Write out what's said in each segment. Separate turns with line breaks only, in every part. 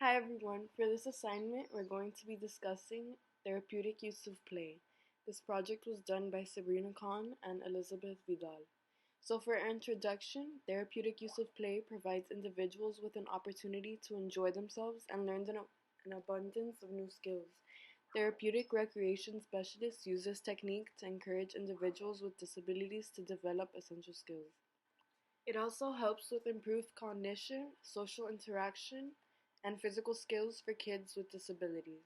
Hi everyone, for this assignment we're going to be discussing therapeutic use of play. This project was done by Sabrina Kohn and Elizabeth Vidal. So for our introduction, therapeutic use of play provides individuals with an opportunity to enjoy themselves and learn an abundance of new skills. Therapeutic recreation specialists use this technique to encourage individuals with disabilities to develop essential skills. It also helps with improved cognition, social interaction, and physical skills for kids with disabilities.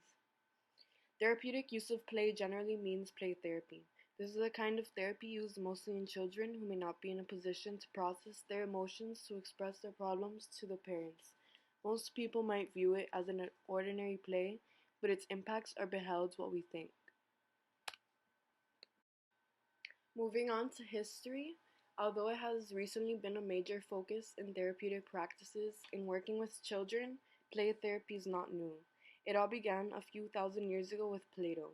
Therapeutic use of play generally means play therapy. This is a kind of therapy used mostly in children who may not be in a position to process their emotions to express their problems to the parents. Most people might view it as an ordinary play, but its impacts are beheld what we think. Moving on to history, although it has recently been a major focus in therapeutic practices in working with children, play therapy is not new. It all began a few thousand years ago with Plato.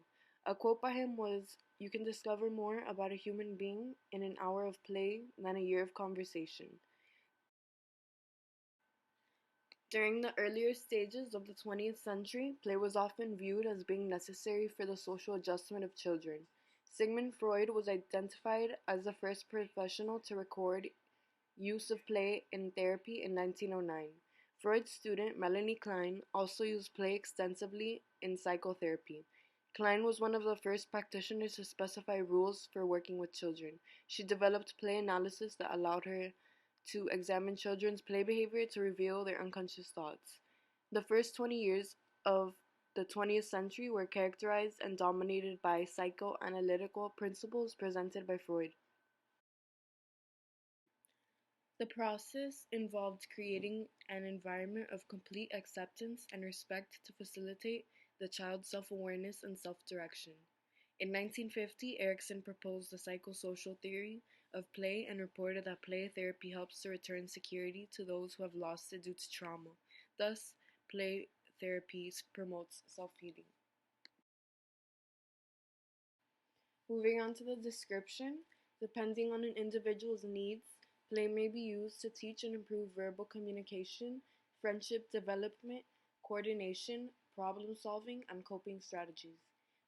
A quote by him was, "You can discover more about a human being in an hour of play than a year of conversation." During the earlier stages of the 20th century, play was often viewed as being necessary for the social adjustment of children. Sigmund Freud was identified as the first professional to record use of play in therapy in 1909. Freud's student Melanie Klein also used play extensively in psychotherapy. Klein was one of the first practitioners to specify rules for working with children. She developed play analysis that allowed her to examine children's play behavior to reveal their unconscious thoughts. The first 20 years of the 20th century were characterized and dominated by psychoanalytical principles presented by Freud. The process involved creating an environment of complete acceptance and respect to facilitate the child's self-awareness and self-direction. In 1950, Erikson proposed the psychosocial theory of play and reported that play therapy helps to return security to those who have lost it due to trauma. Thus, play therapy promotes self-healing. Moving on to the description, depending on an individual's needs, play may be used to teach and improve verbal communication, friendship development, coordination, problem solving, and coping strategies.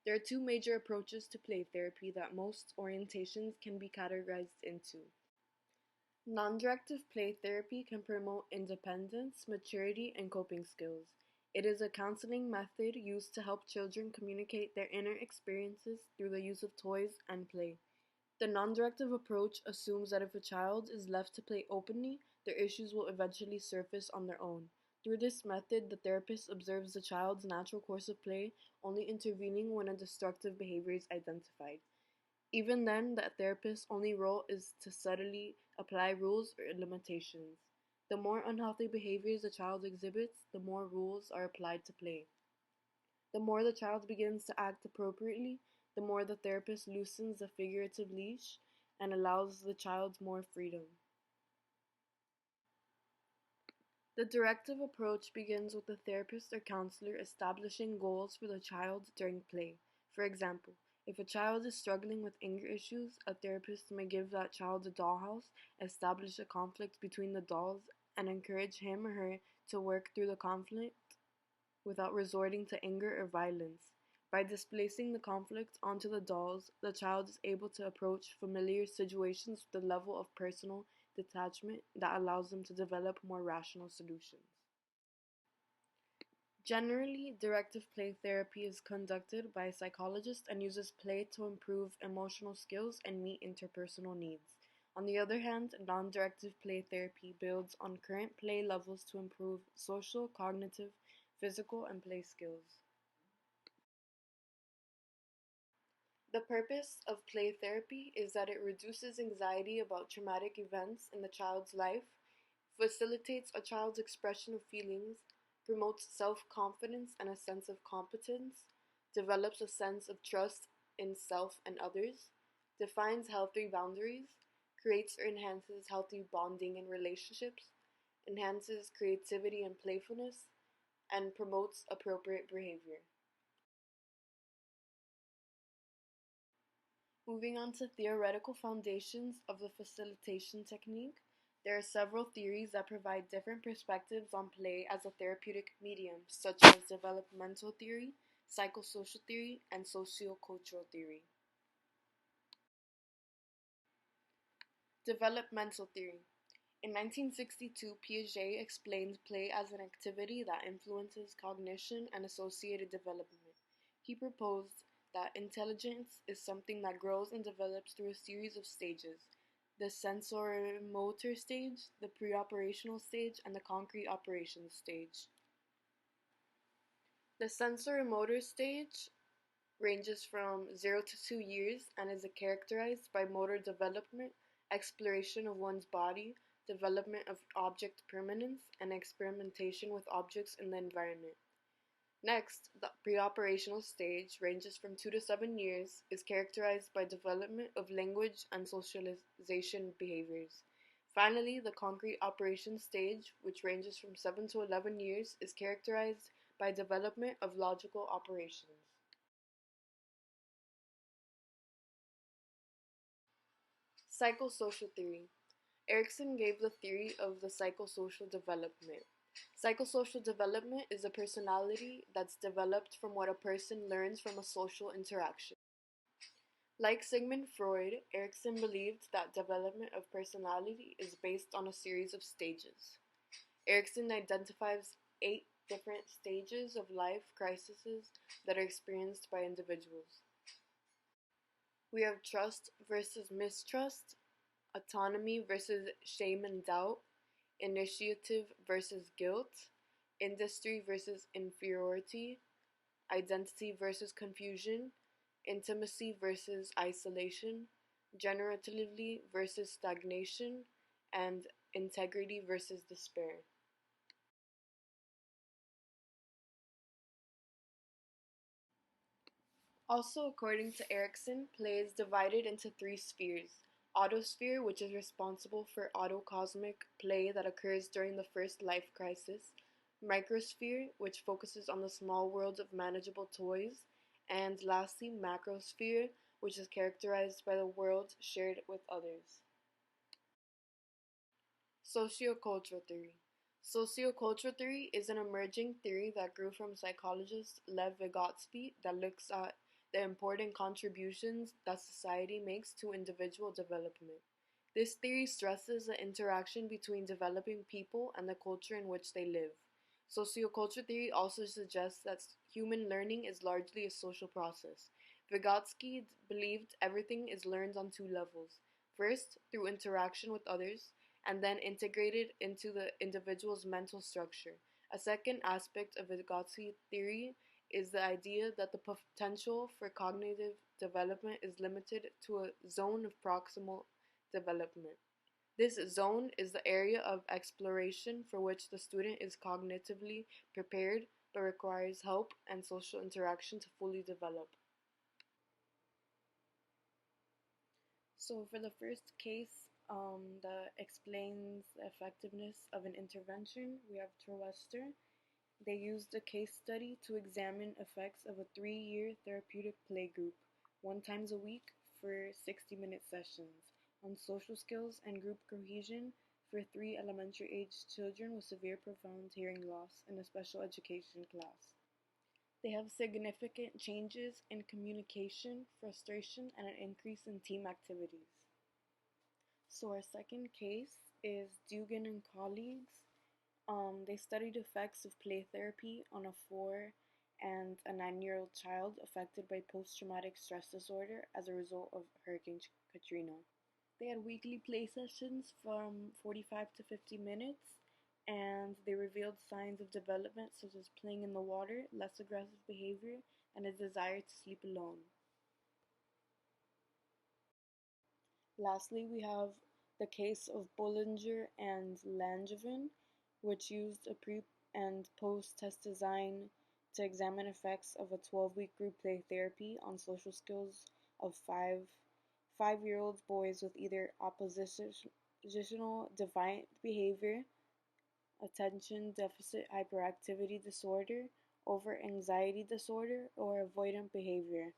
There are two major approaches to play therapy that most orientations can be categorized into. Non-directive play therapy can promote independence, maturity, and coping skills. It is a counseling method used to help children communicate their inner experiences through the use of toys and play. The non-directive approach assumes that if a child is left to play openly, their issues will eventually surface on their own. Through this method, the therapist observes the child's natural course of play, only intervening when a destructive behavior is identified. Even then, the therapist's only role is to subtly apply rules or limitations. The more unhealthy behaviors a child exhibits, the more rules are applied to play. The more the child begins to act appropriately, the more the therapist loosens the figurative leash and allows the child more freedom. The directive approach begins with the therapist or counselor establishing goals for the child during play. For example, if a child is struggling with anger issues, a therapist may give that child a dollhouse, establish a conflict between the dolls, and encourage him or her to work through the conflict without resorting to anger or violence. By displacing the conflict onto the dolls, the child is able to approach familiar situations with a level of personal detachment that allows them to develop more rational solutions. Generally, directive play therapy is conducted by a psychologist and uses play to improve emotional skills and meet interpersonal needs. On the other hand, non-directive play therapy builds on current play levels to improve social, cognitive, physical, and play skills. The purpose of play therapy is that it reduces anxiety about traumatic events in the child's life, facilitates a child's expression of feelings, promotes self-confidence and a sense of competence, develops a sense of trust in self and others, defines healthy boundaries, creates or enhances healthy bonding in relationships, enhances creativity and playfulness, and promotes appropriate behavior. Moving on to theoretical foundations of the facilitation technique, There are several theories that provide different perspectives on play as a therapeutic medium, such as developmental theory, psychosocial theory, and sociocultural theory. Developmental theory. In 1962, Piaget explained play as an activity that influences cognition and associated development. He proposed that intelligence is something that grows and develops through a series of stages: the sensorimotor stage, the preoperational stage, and the concrete operations stage. The sensorimotor stage ranges from 0 to 2 years and is characterized by motor development, exploration of one's body, development of object permanence, and experimentation with objects in the environment. Next, the preoperational stage ranges from 2 to 7 years, is characterized by development of language and socialization behaviors. Finally, the concrete operations stage, which ranges from 7 to 11 years, is characterized by development of logical operations. Psychosocial theory. Erikson gave the theory of the psychosocial development. Psychosocial development is a personality that's developed from what a person learns from a social interaction. Like Sigmund Freud, Erikson believed that development of personality is based on a series of stages. Erikson identifies 8 different stages of life crises that are experienced by individuals. We have trust versus mistrust, autonomy versus shame and doubt, initiative versus guilt, industry versus inferiority, identity versus confusion, intimacy versus isolation, generatively versus stagnation, and integrity versus despair. Also, according to Erikson, play is divided into 3 spheres: autosphere, which is responsible for autocosmic play that occurs during the first life crisis; microsphere, which focuses on the small world of manageable toys; and lastly, macrosphere, which is characterized by the world shared with others. Sociocultural theory. Sociocultural theory is an emerging theory that grew from psychologist Lev Vygotsky that looks at the important contributions that society makes to individual development. This theory stresses the interaction between developing people and the culture in which they live. Sociocultural theory also suggests that human learning is largely a social process. Vygotsky believed everything is learned on 2 levels: first, through interaction with others, and then integrated into the individual's mental structure. A second aspect of Vygotsky theory is the idea that the potential for cognitive development is limited to a zone of proximal development. This zone is the area of exploration for which the student is cognitively prepared but requires help and social interaction to fully develop. So for the first case that explains the effectiveness of an intervention, we have Terwester. They used a case study to examine effects of a 3-year therapeutic play group, 1 times a week for 60-minute sessions, on social skills and group cohesion for 3 elementary-aged children with severe profound hearing loss in a special education class. They have significant changes in communication, frustration, and an increase in team activities. So our second case is Dugan and colleagues. They studied effects of play therapy on a 4 and a 9-year-old child affected by post-traumatic stress disorder as a result of Hurricane Katrina. They had weekly play sessions from 45 to 50 minutes, and they revealed signs of development such as playing in the water, less aggressive behavior, and a desire to sleep alone. Lastly, we have the case of Bollinger and Langevin, which used a pre- and post-test design to examine effects of a 12-week group play therapy on social skills of 5-year-old boys with either oppositional defiant behavior, attention deficit hyperactivity disorder, over anxiety disorder, or avoidant behavior.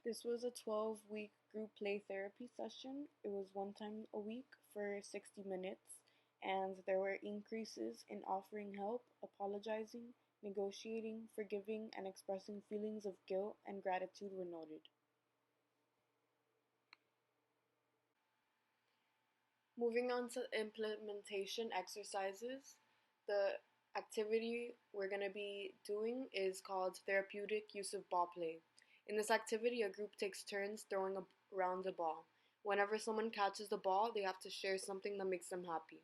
This was a 12-week group play therapy session. It was one time a week for 60 minutes, and there were increases in offering help, apologizing, negotiating, forgiving, and expressing feelings of guilt and gratitude were noted. Moving on to implementation exercises, the activity we're going to be doing is called Therapeutic Use of Ball Play. In this activity, a group takes turns throwing around the ball. Whenever someone catches the ball, they have to share something that makes them happy.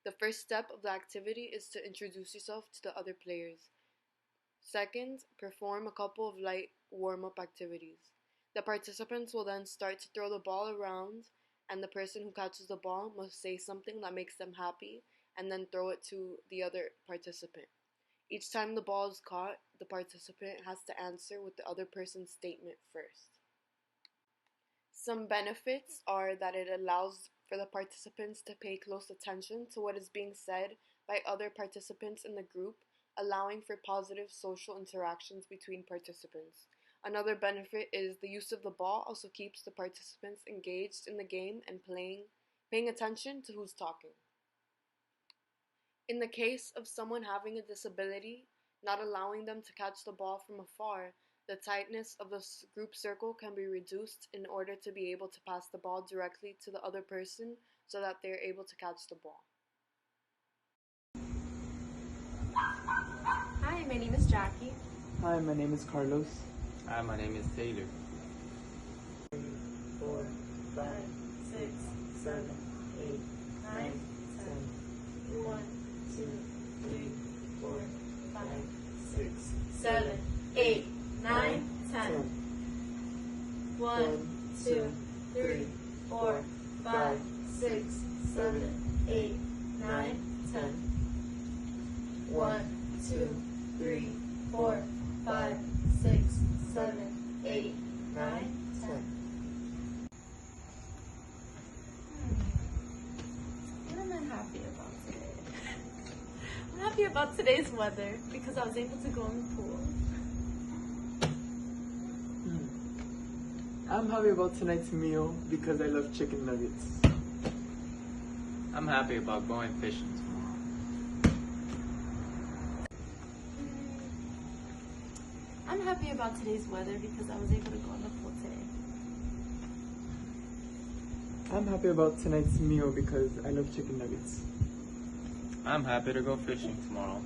The first step of the activity is to introduce yourself to the other players. Second, perform a couple of light warm-up activities. The participants will then start to throw the ball around, and the person who catches the ball must say something that makes them happy and then throw it to the other participant. Each time the ball is caught, the participant has to answer with the other person's statement first. Some benefits are that it allows for the participants to pay close attention to what is being said by other participants in the group, allowing for positive social interactions between participants. Another benefit is the use of the ball also keeps the participants engaged in the game and paying attention to who's talking. In the case of someone having a disability, not allowing them to catch the ball from afar, the tightness of the group circle can be reduced in order to be able to pass the ball directly to the other person so that they're able to catch the ball.
Hi, my name is Jackie.
Hi, my name is Carlos.
Hi, my name is Taylor.
3, 4, 5, 6, 7, 8, 9, 10. 1, 2, 3, 4, 5, 6,
7, 8, 9, 10. 1, 2, 3, 4, 5, 6, 7, 8, 9, 10. 1, 2, 3, 4, 5, 6, 7, 8, 9, 10. What am I happy about today? I'm happy about today's weather because I was able to go in the pool.
I'm happy about tonight's meal because I love chicken nuggets.
I'm happy about going fishing tomorrow.
I'm happy about today's weather because I was able to go in the pool today.
I'm happy about tonight's meal because I love chicken nuggets.
I'm happy to go fishing tomorrow.